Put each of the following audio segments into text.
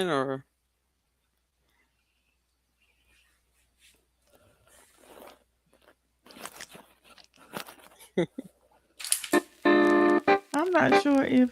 or I'm not sure if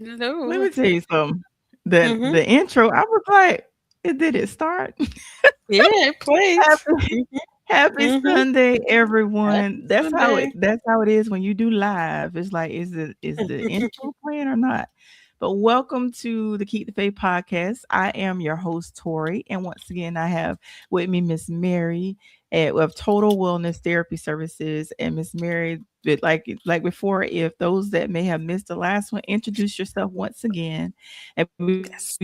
let hello. me tell you something. The Mhm. the intro, I was like, did it start? Yeah, it plays. Happy, Mhm. happy Mhm. Sunday, Happy everyone. Sunday. That's how it is when you do live. It's like, is the intro playing or not? But welcome to the Keep the Faith podcast. I am your host, Tori, and once again, I have with me Miss Mary of Total Wellness Therapy Services. And Miss Mary, like before, if those that may have missed the last one, introduce yourself once again, and we're gonna Yes.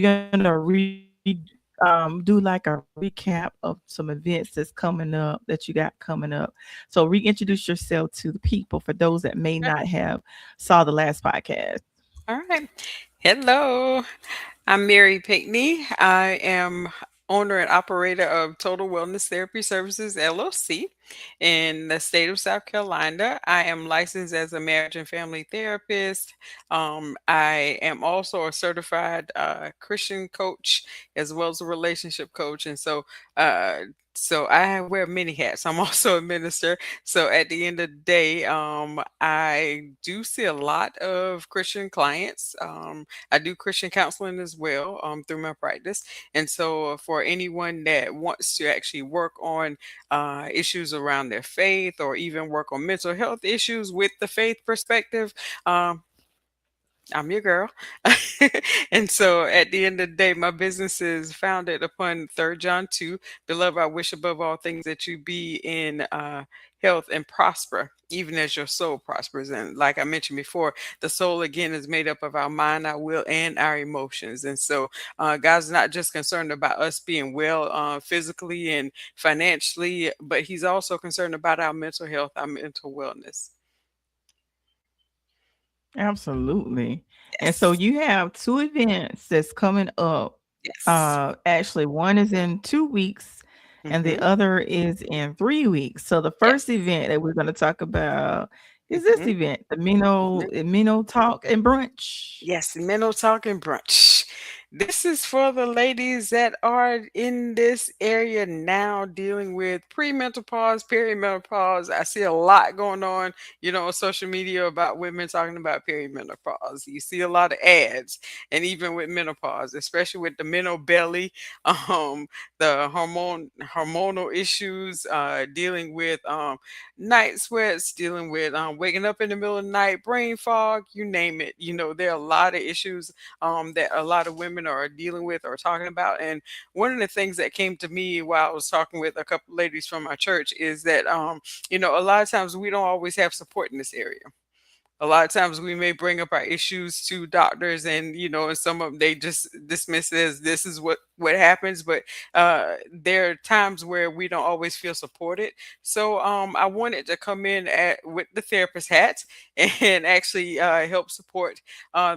do like a recap of some events that's coming up that you got coming up. So reintroduce yourself to the people for those that may not have saw the last podcast. All right. Hello. I'm Mary Pinckney. I am owner and operator of Total Wellness Therapy Services LLC in the state of South Carolina. I am licensed as a marriage and family therapist. I am also a certified Christian coach as well as a relationship coach, and uh, so I wear many hats. I'm also a minister. So at the end of the day, I do see a lot of Christian clients. I do Christian counseling as well through my practice. And so, for anyone that wants to actually work on issues around their faith or even work on mental health issues with the faith perspective, um, I'm your girl. And so at the end of the day, my business is founded upon 3rd John 2. Beloved, I wish above all things that you be in health and prosper, even as your soul prospers. And like I mentioned before, the soul again is made up of our mind, our will, and our emotions. And so God's not just concerned about us being well physically and financially, but He's also concerned about our mental health, our mental wellness. Absolutely. And so Yes. you have two events that's coming up. Yes. Actually, one is in 2 weeks and the Mm-hmm. other is in 3 weeks. So the first Yes. event that we're going to talk about is this Mm-hmm. event, the Mino Talk and Brunch. Yes, mental talk and brunch. This is for the ladies that are in this area now dealing with premenopause, perimenopause. I see a lot going on, on social media about women talking about perimenopause. You see a lot of ads, and even with menopause, especially with the mental belly, the hormonal issues, dealing with night sweats, dealing with waking up in the middle of the night, brain fog, you name it. There are a lot of issues that a lot of women are dealing with or talking about. And one of the things that came to me while I was talking with a couple ladies from my church is that, a lot of times we don't always have support in this area. A lot of times we may bring up our issues to doctors, and and some of them they just dismiss it as this is what happens. But there are times where we don't always feel supported. So I wanted to come in with the therapist hat and actually help support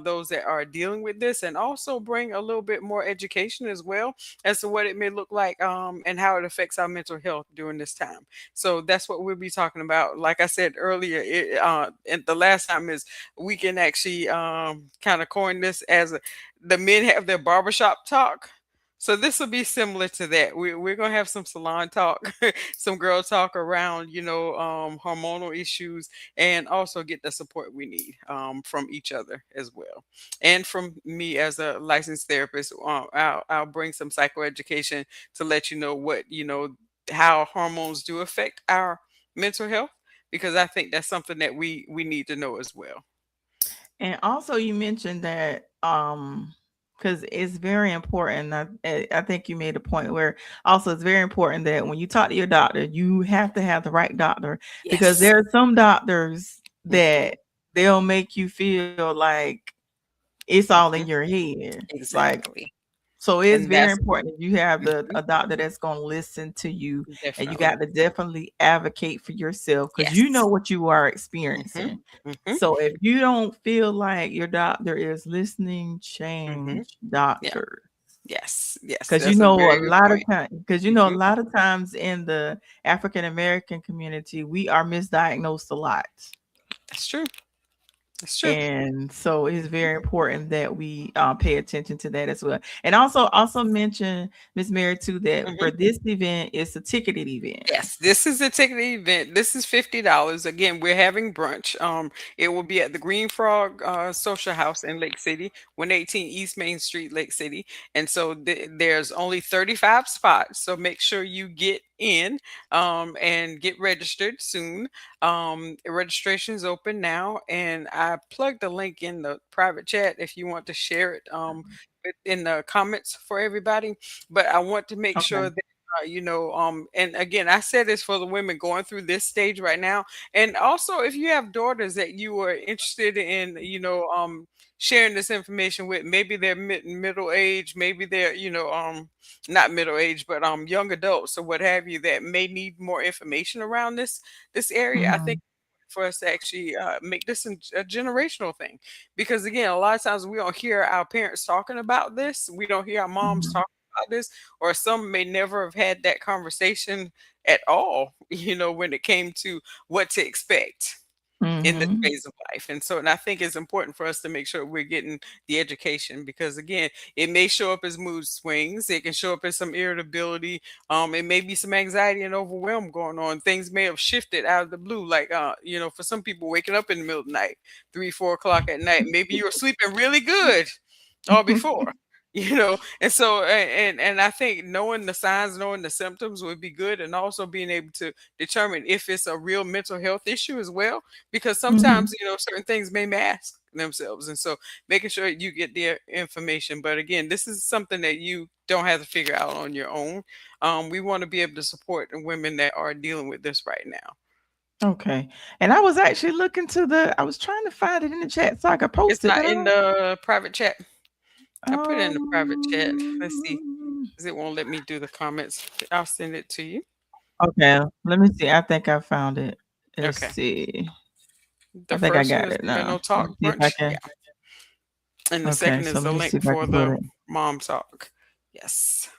those that are dealing with this, and also bring a little bit more education as well as to what it may look like, and how it affects our mental health during this time. So that's what we'll be talking about. Like I said earlier, and the last time is we can actually kind of coin this as the men have their barbershop talk. So this will be similar to that. We're gonna have some salon talk, some girl talk around, hormonal issues, and also get the support we need from each other as well, and from me as a licensed therapist. I'll bring some psychoeducation to let you know what how hormones do affect our mental health, because I think that's something that we need to know as well. And also you mentioned that because it's very important. I think you made a point where also it's very important that when you talk to your doctor, you have to have the right doctor, because Yes. there are some doctors Hmm. that they'll make you feel like it's all in Mhm. your head. Like, Exactly. so it's And very that's important that you have mhm, a doctor that's gonna listen to you, and you definitely. got to definitely advocate for yourself because you know Yes. what you are Mhm. experiencing. Mhm. So if you don't feel like your doctor is listening, Mhm. change Yeah. doctor. Yes. Yes. Because you That's a know a very good lot of point. time because you know a Mhm. lot of times in the African American community, we are misdiagnosed a lot. That's true. That's true. And so it's Mhm. very important that we pay attention to that as well. And also mention Miss Mary too that Mhm. for this event, it's a ticketed event. Yes, this is a ticket event. This is $50. Again, we're having brunch. It will be at the Green Frog Social House in Lake City, 118 East Main Street, Lake City. And so there's only 35 spots. So make sure you get in and get registered soon. Registration is open now, and I plugged the link in the private chat if you want to share it in the comments for everybody. But I want to make sure Okay. that and again, I said this for the women going through this stage right now. And also, if you have daughters that you are interested in, sharing this information with, maybe they're middle age, maybe they're, not middle age, but young adults or what have you that may need more information around this area. I think Mhm. for us to actually make this a generational thing, because again, a lot of times we don't hear our parents talking about this, we don't hear our moms Mhm. talking about this, or some may never have had that conversation at all, when it came to what to expect in this Mhm. phase of life. And I think it's important for us to make sure we're getting the education, because again, it may show up as mood swings, it can show up as some irritability, it may be some anxiety and overwhelm going on. Things may have shifted out of the blue, like for some people waking up in the middle of the night, 3, 4 o'clock at night. Maybe you were sleeping really good or before. And I think knowing the signs, knowing the symptoms would be good, and also being able to determine if it's a real mental health issue as well, because sometimes Mhm. certain things may mask themselves. And so making sure you get the information. But again, this is something that you don't have to figure out on your own. We want to be able to support the women that are dealing with this right now. Okay. And I was actually looking to I was trying to find it in the chat so I could It's post it, not but I in don't. the private chat. I put it in the private chat. Let's see, Um, because it won't let me do the comments. I'll send it to you. okay, let me see. I think I found it. Let's Okay. see. The I think I first one got is it the now. mental Let me talk see if I brunch. can. Yeah. And the Okay, second so is let the me see link if I for can put the it. mom talk. Yes.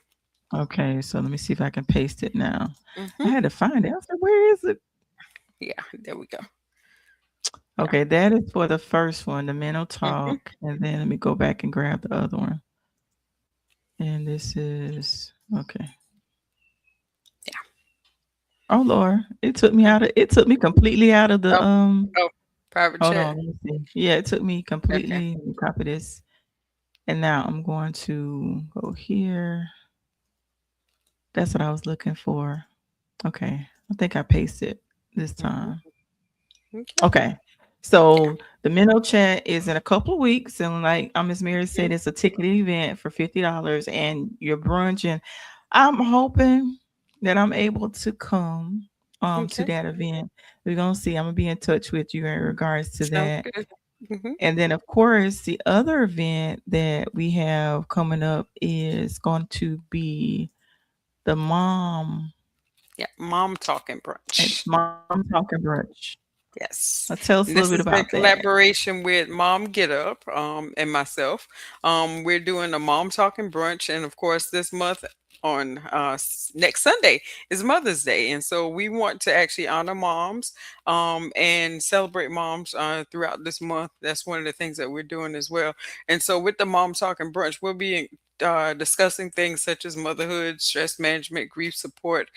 Okay, so let me see if I can paste it now. I Hmm. had to find it. I was like, where is it? Yeah, there we go. Yeah. Okay, that is for the first one, the mental Hmm. talk. And then let me go back and grab the other one. And this is okay. Yeah. Oh Lord, it took me completely out of the Oh, oh, private hold chat. on, let me see. Yeah, it took me Okay. completely, let me copy this. And now I'm going to go here. That's what I was looking for. Okay. I think I pasted this Hmm. time. Okay. Okay. Yeah. So the minnow chat is in a couple of weeks. And like Miss Mary Mhm. said, it's a ticketed event for $50 and your brunch. And I'm hoping that I'm able to come to Okay. that event. We're gonna see. I'm gonna be in touch with you in regards to Sounds that. good. Hmm. And then of course the other event that we have coming up is going to be the Yeah. Mom talking brunch. mom talking brunch. Yes. Tell us a And little this bit is in about that. collaboration with Mom Get Up and myself. We're doing a mom talking brunch. And of course, this month on next Sunday is Mother's Day. And so we want to actually honor moms and celebrate moms throughout this month. That's one of the things that we're doing as well. And so with the mom talking brunch, we'll be discussing things such as motherhood, stress management, grief support,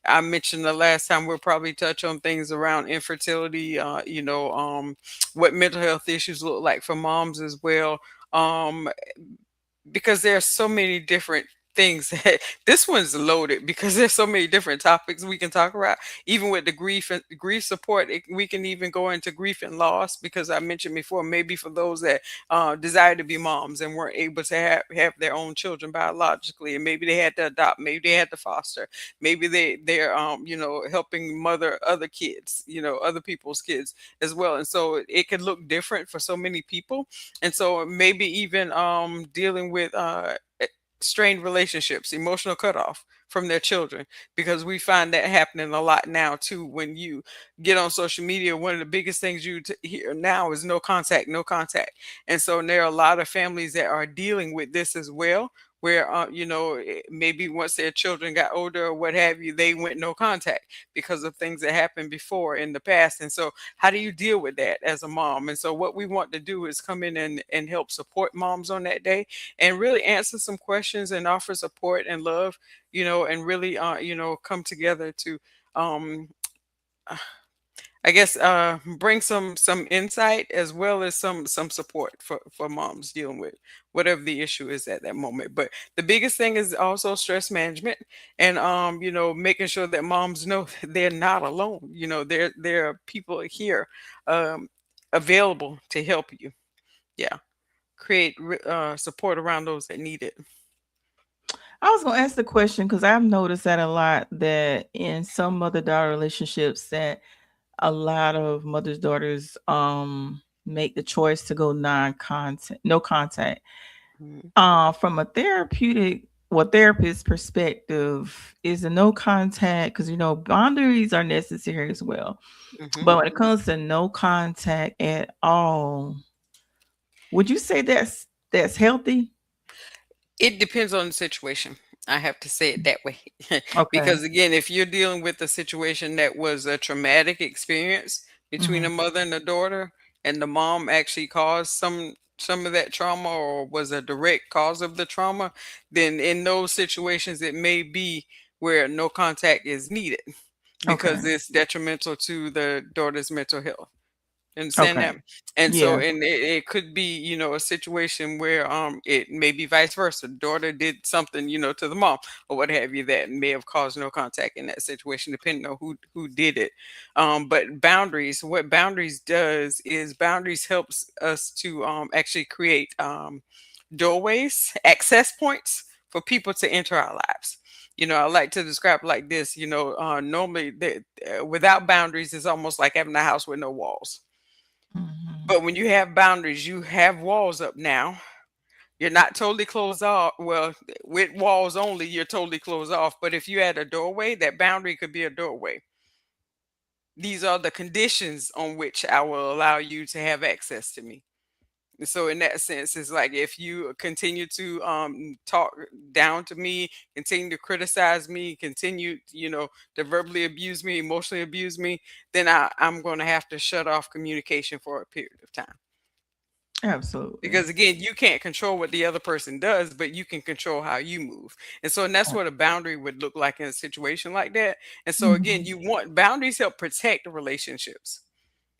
I mentioned the last time we'll probably touch on things around infertility, what mental health issues look like for moms as well. Um, because there are so many different things that this one's loaded because there's so many different topics we can talk about. Even with the grief and grief support, we can even go into grief and loss, because I mentioned before, maybe for those that desire to be moms and weren't able to have their own children biologically, and maybe they had to adopt, maybe they had to foster, maybe they're helping mother other kids, other people's kids as well. And so it could look different for so many people. And so maybe even dealing with strained relationships, emotional cutoff from their children, because we find that happening a lot now too. When you get on social media, one of the biggest things you hear now is no contact, no contact. And so there are a lot of families that are dealing with this as well, where maybe once their children got older or what have you, they went no contact because of things that happened before in the past. And so how do you deal with that as a mom? And so what we want to do is come in and help support moms on that day, and really answer some questions and offer support and love, and really, come together to, um, I guess, bring some insight as well as some support for moms dealing with whatever the issue is at that moment. But the biggest thing is also stress management, and making sure that moms know they're not alone. There are people here, um, available to help you. Yeah, create support around those that need it. I was gonna ask the question because I've noticed that a lot, that in some mother-daughter relationships that a lot of mothers daughters make the choice to go non-contact, no contact. Mhm, From a therapeutic or therapist perspective, is a no contact, because boundaries are necessary as well. mhm. But when it comes to no contact at all, would you say that's healthy? It depends on the situation. I have to say it that way. Okay. Because again, if you're dealing with a situation that was a traumatic experience between Hmm. a mother and a daughter, and the mom actually caused some of that trauma or was a direct cause of the trauma, then in those situations it may be where no contact is needed Okay. because it's detrimental to the daughter's mental health. Understand Okay. that? And so, Yeah. and it could be, a situation where it may be vice versa. Daughter did something, to the mom or what have you, that may have caused no contact in that situation, depending on who did it. But boundaries, what boundaries does is boundaries helps us to actually create doorways, access points for people to enter our lives. I like to describe it like this. Normally, without boundaries, it's almost like having a house with no walls. Hmm. But when you have boundaries, you have walls up now. You're not totally closed off. Well, with walls only, you're totally closed off. But if you had a doorway, that boundary could be a doorway. These are the conditions on which I will allow you to have access to me. So in that sense, it's like if you continue to talk down to me, continue to criticize me, continue, to verbally abuse me, emotionally abuse me, then I'm going to have to shut off communication for a period of time. Absolutely. Because again, you can't control what the other person does, but you can control how you move. And that's what a boundary would look like in a situation like that. And so again, Mhm. you want boundaries help protect the relationships,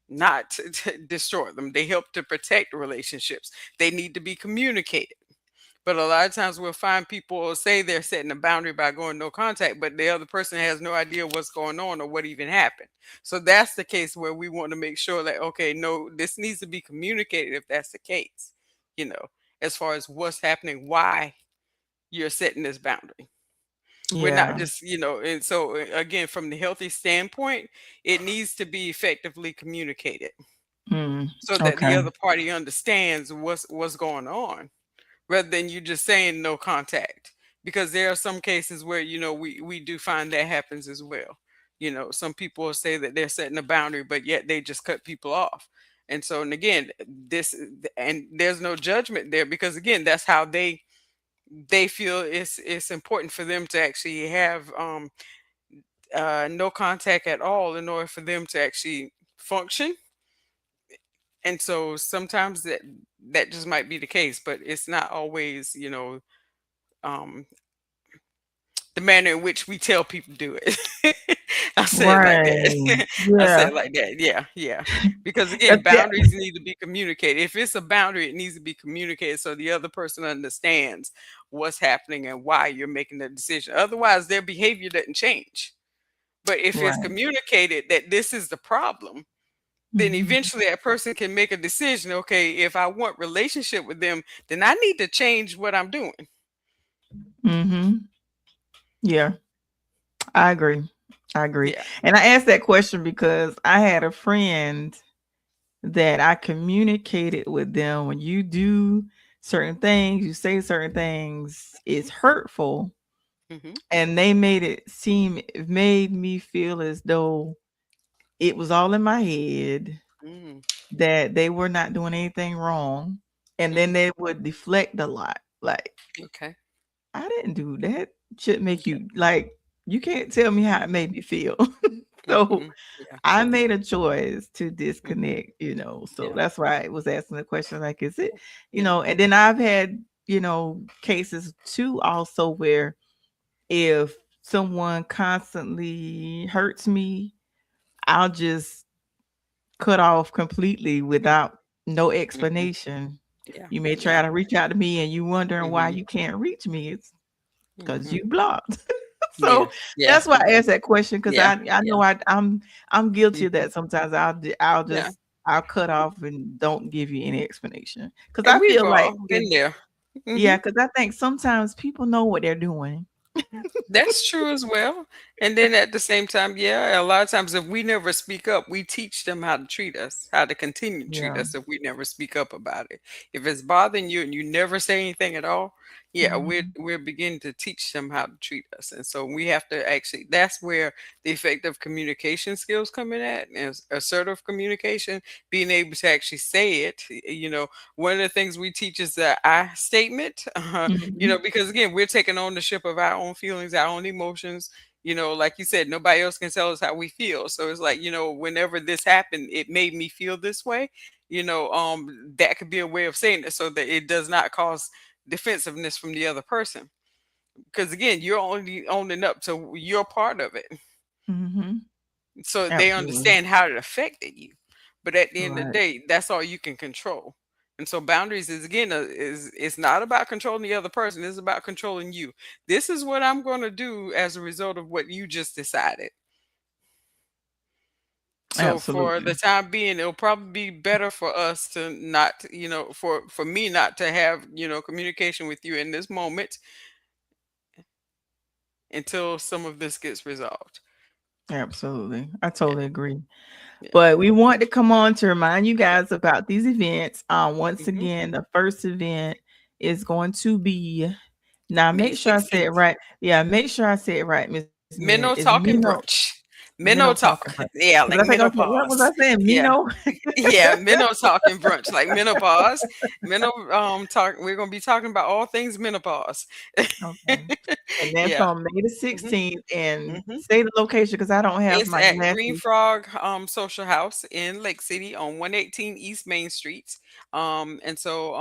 not to destroy them. They help to protect relationships. They need to be communicated. But a lot of times we'll find people say they're setting a boundary by going no contact, but the other person has no idea what's going on or what even happened. So that's the case where we want to make sure that, okay, no, this needs to be communicated if that's the case, you know, as far as what's happening, why you're setting this boundary. We're not Yeah. just, and so again, from the healthy standpoint, it needs to be effectively communicated Mm. so that the Okay. other party understands what's going on, rather than you just saying no contact, because there are some cases where we do find that happens as well. Some people will say that they're setting a boundary, but yet they just cut people off. And so, and again, this, and there's no judgment there, because again, that's how they feel it's important for them to actually have no contact at all in order for them to actually function. And so sometimes that just might be the case, but it's not always, um the manner in which we tell people do it. I say it like Right. that. I say Yeah. it like that. Yeah, yeah. Because again, That's yeah. boundaries need to be communicated. If it's a boundary, it needs to be communicated so the other person understands what's happening and why you're making the decision. Otherwise, their behavior doesn't change. But if it's Right. communicated that this is the problem, then Mhm. eventually that person can make a decision. Okay, if I want relationship with them, then I need to change what I'm doing. Mhm. Yeah, I agree. I agree. Yeah. And I asked that question because I had a friend that I communicated with them when you do certain things, you say certain things, it's hurtful. Hmm. And they made it seem, it made me feel as though it was all in my head, Mm. that they were not doing anything wrong. And then Hmm. they would deflect a lot. Like, Okay. I didn't do that. Should make Okay. you like, you can't tell me how it made me feel. So Hmm. Yeah. I made a choice to Hmm. disconnect, you know. So Yeah. that's why I was asking the question, like, is it, you Yeah. know, and then I've had, you know, cases too also where if someone constantly hurts me, I'll just cut off completely without no Hmm. explanation. Yeah. You may Yeah. try to reach out to me and you wondering why Hmm. you can't reach me. It's because Hmm. you blocked. Yeah. So Yeah. that's why I asked that question because Yeah. I Yeah. know I'm guilty of Mhm. that sometimes. I'll Yeah. just I'll cut off and don't give you any explanation because And I we've feel like all been there. Hmm. yeah, because I think sometimes people know what they're doing. That's true as well. And then at the same time, yeah, a lot of times if we never speak up, we teach them how to treat us, how to continue to treat Yeah. us if we never speak up about it. If it's bothering you and you never say anything at all, yeah, Mhm. we're beginning to teach them how to treat us. And so we have to actually that's where the effective communication skills come in at, and assertive communication, being able to actually say it. One of the things we teach is the I statement. Mhm. Because again, we're taking ownership of our own feelings, our own emotions. Like you said, nobody else can tell us how we feel. So it's like, whenever this happened, it made me feel this way. That could be a way of saying it so that it does not cause defensiveness from the other person. Because again, you're only owning up to your part of it. Mhm. So they Absolutely. understand how it affected you. But at the end of the Right. day, that's all you can control. And so boundaries is again is it's not about controlling the other person. It's about controlling you. This is what I'm going to do as a result of what you just decided. So for the Absolutely. time being, it'll probably be better for us to not, for me not to have, communication with you in this moment until some of this gets resolved. Absolutely. I Yeah, totally agree. yeah. But we want to come on to remind you guys about these events. Once Hmm. again, the first event is going to be now. May Make sure I say it 16th. right. Yeah, make sure I say it right, Miss Mia. Is Minnow Mino talking brunch. Minnow Minnow talking talk. about? Yeah, Was like I saying okay? What was menopause. I saying? Yeah. Mino. Yeah, minnow talking brunch, like menopause. Minnow talk we're gonna be talking about all things menopause. Okay. And that's Yeah. on May the Hmm. 16th. And Hmm. say the location because I don't have It's my at Green glasses. Frog Social House in Lake City on 118 East Main Street. And so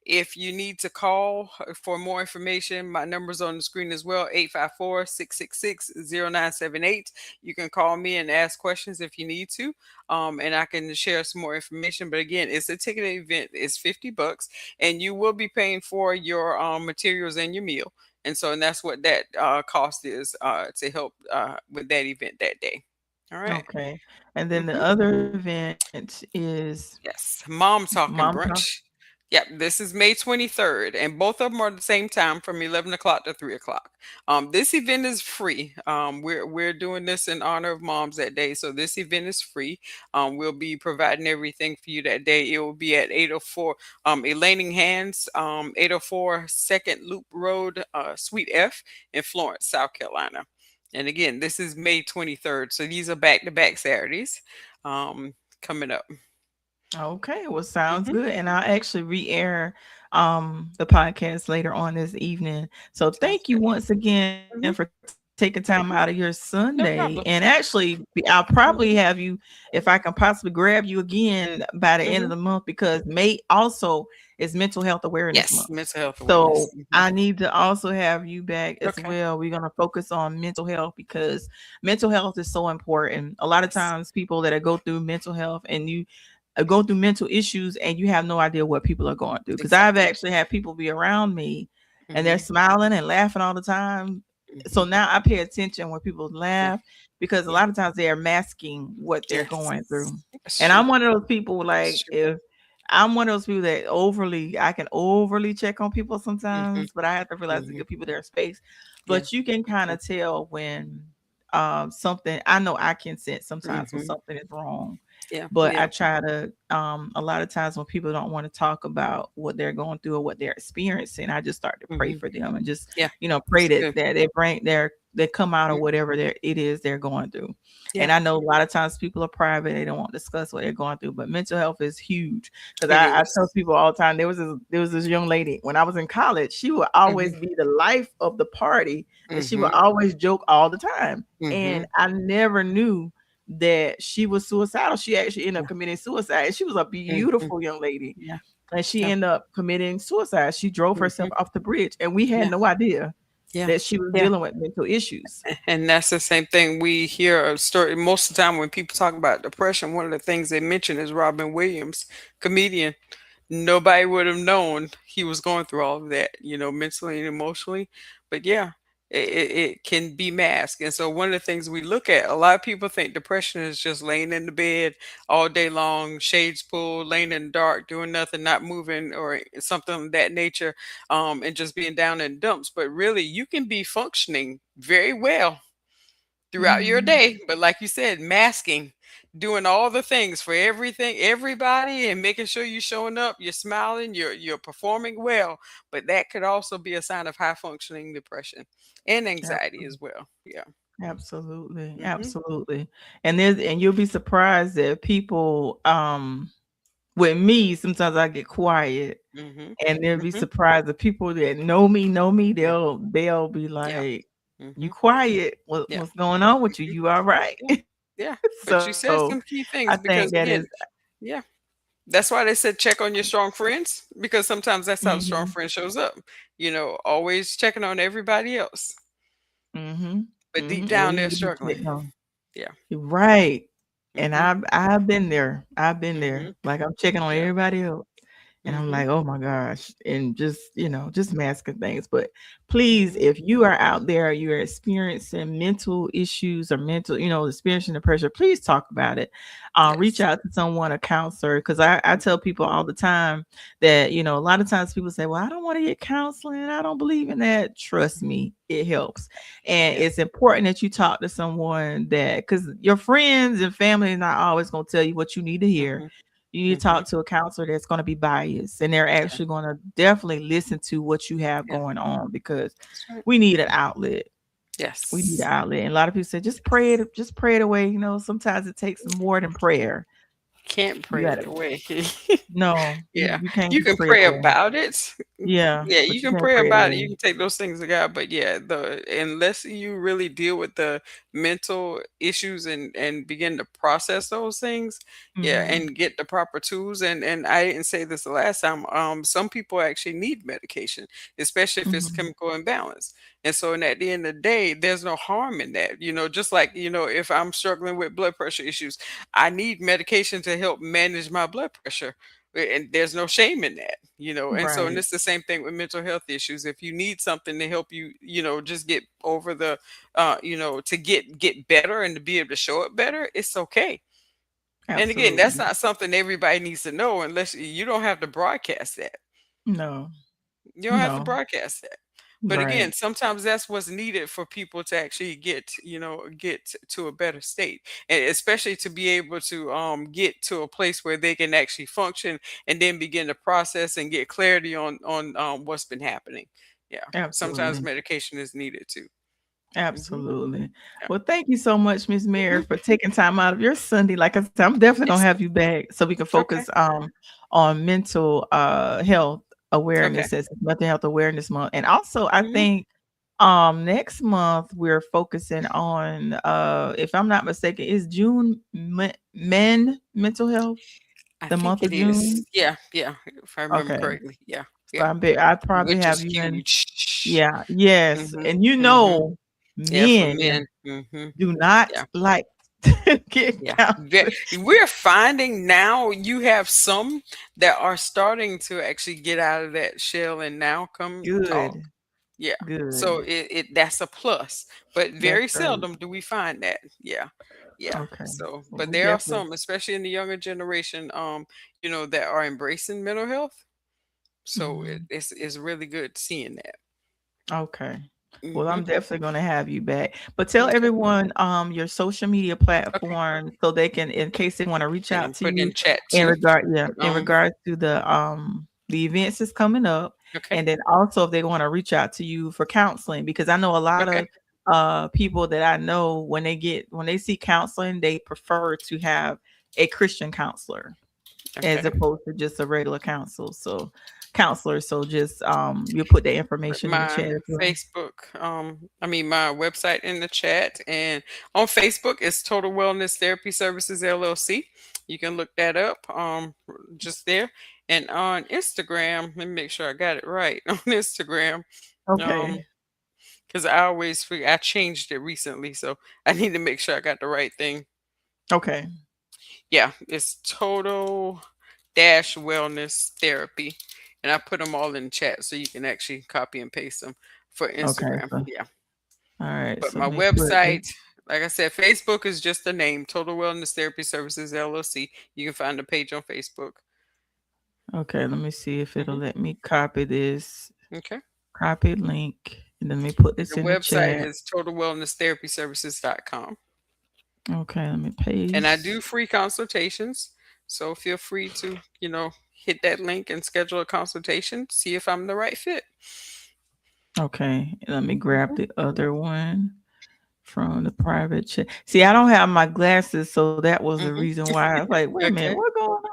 if you need to call for more information, my number's on the screen as well, 854-666-0978. You can call me and ask questions if you need to. And I can share some more information. But again, it's a ticketed event. It's $50 and you will be paying for your materials and your meal. And that's what that cost is to help with that event that day. All right. Okay. And then the Mm-hmm. other event is Yes, Mom Mom Talking Talk. Brunch. Yep, this is May 23rd, and both of them are the same time from 11 o'clock to 3 o'clock. This event is free. We're doing this in honor of moms that day, so this event is free. We'll be providing everything for you that day. It will be at 804 Elaining Hands, 804 Second Loop Road, Suite F in Florence, South Carolina. And again, this is May 23rd, so these are back to back Saturdays coming up. Okay, well, sounds Mhm. good. And I'll actually re-air the podcast later on this evening. So Sounds thank you good. once again for taking the time taking time Mhm. out of your No Sunday. problem. And actually, I'll probably Mhm. have you, if I can possibly grab you again by the end of Mhm. the month, because May also is Mental Health Awareness Yes, Month. mental health awareness. So Mhm. I need to also have you back as Okay. well. We're going to focus on mental health because mental health is so important. A lot of Yes. times, people that go through mental health and you go through mental issues and you have no idea what people are going through. Because I've Exactly. actually had people be around me and they're Mhm. smiling and laughing all the time. So Mhm. now I pay attention when people Yeah. laugh because a Yeah. lot of times they are masking what they're going Yes. through. That's And true. I'm one of those people, That's like, true. if I'm one of those people that I can overly check on people Mhm. sometimes, but I have to realize to Mhm. give people their space. Yeah. But you can kind Yeah. of tell when something, I know I can sense sometimes when Mhm. something is wrong. Yeah. But I Yeah. try to a lot of times when people don't want to talk about what they're going through or what they're experiencing, I just start to pray Mhm. for them and just, Yeah. pray That's that good. they bring they come out of Mhm. whatever it is they're going through. And Yeah. I know a lot of times people are private, they don't want to discuss what they're going through, but mental health is huge. Because It I tell is. people all the time, there was this young lady when I was in college, she would Mhm. always be the life of the party and she would Mhm. always joke all the time. And Mhm. I never knew that she was suicidal. She actually ended up Yeah. committing suicide. And she was a Mhm. beautiful young lady. Yeah. And she Yeah. ended up committing suicide. She drove herself Mhm. off the bridge. And we had Yeah. no idea Yeah. that she was Yeah. dealing with mental issues. And that's the same thing we hear a story most of the time when people talk about depression. One of the things they mention is Robin Williams, comedian. Nobody would have known he was going through all of that, mentally and emotionally. But yeah, it can be masked. And so one of the things we look at, a lot of people think depression is just laying in the bed all day long, shades pulled, laying in the dark, doing nothing, not moving or something of that nature, and just being down in dumps. But really, you can be functioning very well throughout your Mhm. day. But like you said, masking, doing all the things for everything, everybody, and making sure you're showing up, you're smiling, you're performing well. But that could also be a sign of high functioning depression and anxiety as well. Yeah. Absolutely. Mhm. Absolutely. And you'll be surprised that people with me, sometimes I get quiet Mhm. and they'll be Mhm. surprised. The people that know me, Yeah. they'll be Yeah. like, "You Mhm. quiet. Yeah. What's going on with you? Mhm. You all right?" Yeah. Yeah. But you said So some key I things think because that again, is yeah. That's why they said check on your strong friends because sometimes that's how the strong mhm, friend shows up. Always checking on everybody else, mhm, but deep mhm, and we down they're need to be struggling. checked on. Yeah. Right. And Mhm. I've been there. I've been there. Mhm. Like, I'm checking on Yeah. everybody else. And I'm Mhm. like, "Oh my gosh," and just, just masking things. But please, Mhm. if you are out there, you're experiencing mental issues or experiencing the pressure, please talk about it. Reach Yes. out to someone, a counselor, because I tell people all the time that, a lot of times people say, "Well, I don't want to get counseling. I don't believe in that." Trust Mhm. me, it helps. And Yeah. it's important that you talk to someone because your friends and family are not always going to tell you what you need to hear. Mhm. You need to Mhm. talk to a counselor that's going to be biased and they're Yeah. actually going to definitely listen to what you have Yeah. going on because That's right. we need an outlet. We need an Yes. outlet. And a lot of people say, just pray it away. Sometimes it takes more than prayer. Can't You pray got it to, away. no, Yeah. you can't You just can pray it pray away. about it. Yeah, Yeah, but you you can can't pray pray it about it. away. You can take those things to God, but yeah, the unless you really deal with the mental issues and begin to process those things, yeah, Hmm. and get the proper tools. And I didn't say this the last time. Some people actually need medication, especially if it's Hmm. chemical imbalance. And so, and at the end of the day, there's no harm in that. Just like if I'm struggling with blood pressure issues, I need medication to help manage my blood pressure and there's no shame in that, and Right. it's the same thing with mental health issues. If you need something to help you, just get over the to get better and to be able to show up better, it's okay. And again, that's Absolutely. not something everybody needs to know unless you don't have to broadcast that. No, You don't have to no. broadcast that. But again, Right. sometimes that's what's needed for people to actually get to a better state, and especially to be able to get to a place where they can actually function and then begin to process and get clarity on what's been happening. Yeah, sometimes Absolutely. medication is needed too. Hmm. Absolutely. Yeah. Well, thank you so much, Miss Mary, Hmm. for taking time out of your Sunday. Like I said, I'm definitely gonna Yes. have you back so we can Okay. focus on mental health Okay. awareness as Mental Health Awareness Month. And also I Hmm. think Next month we're focusing on, if I'm not mistaken, is June men mental health, I the think month it of is. June. Yeah, yeah, if I remember Okay. correctly. Yeah, So yeah. I probably Which have is you in. huge. Yeah, yes. Mhm, And you mhm. know, Yeah, for men men. Mhm. do not Yeah, like get yeah. counseling. We're finding now you have some that are starting to actually get out of that shell and now come talk. Good, Yeah. So good. it that's a plus, but That's very great. seldom do we find that. Yeah. Yeah. Okay. So, Well, but we there are definitely. some, especially in the younger generation, that are embracing mental health. So Mhm. it's really good seeing that. Okay. Well, Mhm. I'm definitely going to have you back. But tell Okay. everyone your social media Okay. platform so they can, in case they want to reach And out I'm to putting in you chat in too. regard, yeah, But, in regards to the events that's coming up, okay. and then also if they want to reach out to you for counseling, because I know a lot Okay. of people that I know when they see counseling, they prefer to have a Christian counselor as Okay. opposed to just a regular counselor. So just you'll put the Put information in the my chat as well. Facebook, my website in the chat, and on Facebook it's Total Wellness Therapy Services LLC. You can look that up, just there. And on Instagram, let me make sure I got it right on Instagram, um, Okay. because I always forget. I changed it recently, so I need to make sure I got the right thing. Okay. Yeah, it's Total Dash Wellness Therapy, and I put them all in chat so you can actually copy and paste them for Okay. Instagram. So Yeah, all right. but So my let me put this. website, like I said, Facebook is just the name, Total Wellness Therapy Services LLC. You can find the page on Facebook. Okay, let me see if it'll Hmm. let me copy this. Okay, Copy link. And then let me put and this the in the website chat. is totalwellnesstherapyservices.com. Okay, let me And I do paste. free consultations, so feel free to hit that link and schedule a consultation. See if I'm the right fit. Okay. Let me grab Mhm. the other one from the private chat. See, I don't have my glasses, so that was the Mhm. reason why I was like, wait a minute, Okay. what going on?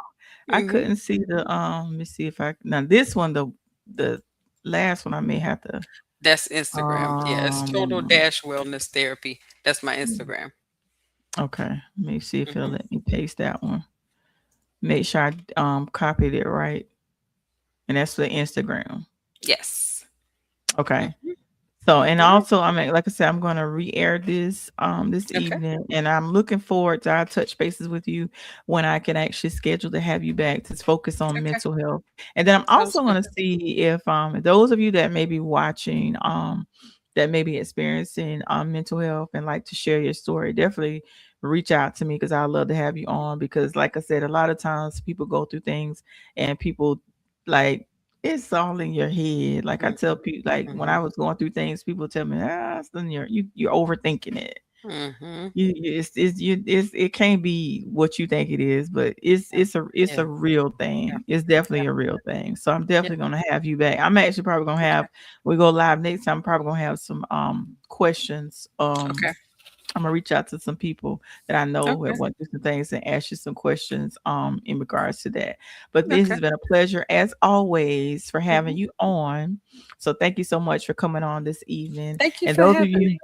I Mhm. couldn't see the let me see if I now this one, the last one I may have to That's Instagram. Yeah, it's Total um Dash Wellness Therapy. That's my Instagram. okay, let me see if it'll Hmm. let me paste that one. Make sure I copied it right. And that's for Instagram. Yes. Okay. Hmm. So, All and right. also, I mean, like I said, I'm going to re-air this Okay. evening, and I'm looking forward to our touch bases with you when I can actually schedule to have you back to focus on Okay. mental health. And then I'm Sounds also good. going to see if those of you that may be watching that may be experiencing mental health and like to share your story, definitely reach out to me because I'd love to have you on. Because, like I said, a lot of times people go through things and people like it's all in your head. Like I tell people, like when Mm-hmm. I was going through things, people tell me, it's in you're overthinking it. Mm-hmm. It can't be what you think it is, but it's Yeah. a real Yeah. thing. It's Yeah. definitely a real thing. So I'm Yeah. definitely gonna have you back. I'm actually probably gonna Okay. have we go live next time. I'm probably gonna have some questions. Okay. I'm gonna reach out to some people that I know have Okay. went through some things and ask you some questions in regards to that. But this Okay. has been a pleasure as always for Hmm. having you on. So thank you so much for coming on this evening. Thank you And for those of having you me.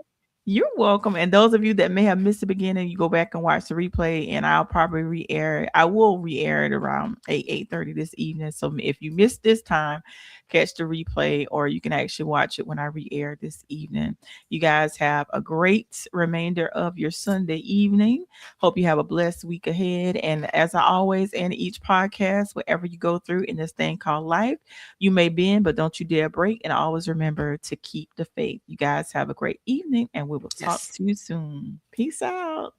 you're welcome. And those of you that may have missed the beginning, you go back and watch the replay, and I'll probably re-air it. I will re-air it around 8:30 this evening. So if you missed this time, catch the replay, or you can actually watch it when I re-air this evening. You guys have a great remainder of your Sunday evening. Hope you have a blessed week ahead. And as I always end each podcast, whatever you go through in this thing called life, you may bend, but don't you dare break. And always remember to keep the faith. You guys have a great evening, and we will talk Yes. to you soon. Peace out.